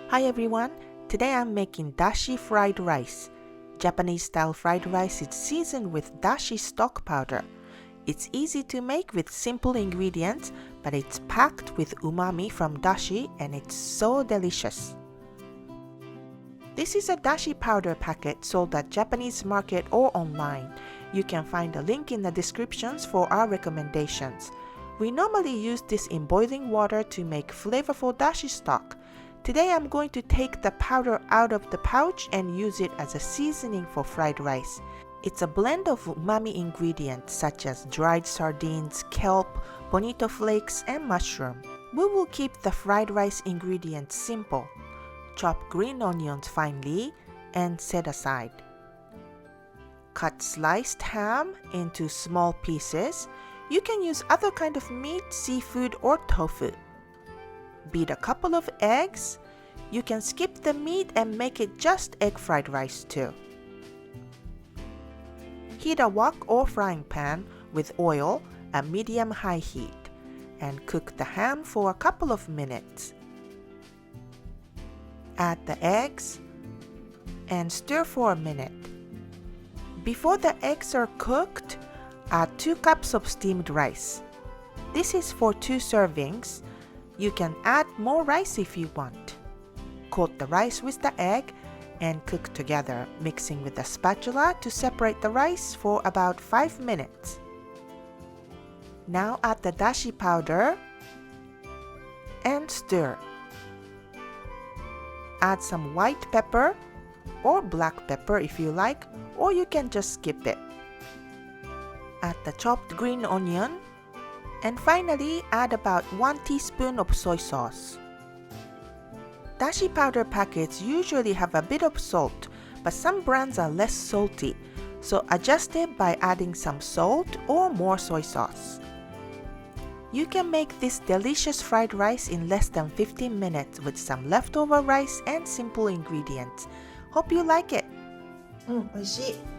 Hi everyone, today I'm making Dashi Fried Rice. Japanese style fried rice is seasoned with dashi stock powder. It's easy to make with simple ingredients, but it's packed with umami from dashi and it's so delicious. This is a dashi powder packet sold at Japanese market or online. You can find a link in the descriptions for our recommendations. We normally use this in boiling water to make flavorful dashi stock. Today I'm going to take the powder out of the pouch and use it as a seasoning for fried rice. It's a blend of umami ingredients such as dried sardines, kelp, bonito flakes, and mushroom. We will keep the fried rice ingredients simple. Chop green onions finely and set aside. Cut sliced ham into small pieces. You can use other kind of meat, seafood, or tofu. Beat a couple of eggs. You can skip the meat and make it just egg fried rice too. Heat a wok or frying pan with oil at medium-high heat and cook the ham for a couple of minutes. Add the eggs and stir for a minute. Before the eggs are cooked, add 2 cups of steamed rice. This is for 2 servings. You can add more rice if you want. Coat the rice with the egg and cook together, mixing with a spatula to separate the rice for about 5 minutes. Now add the dashi powder and stir. Add some white pepper or black pepper if you like, or you can just skip it. Add the chopped green onion. And finally, add about 1 teaspoon of soy sauce. Dashi powder packets usually have a bit of salt, but some brands are less salty, so adjust it by adding some salt or more soy sauce. You can make this delicious fried rice in less than 15 minutes with some leftover rice and simple ingredients. Hope you like it! 美味しい。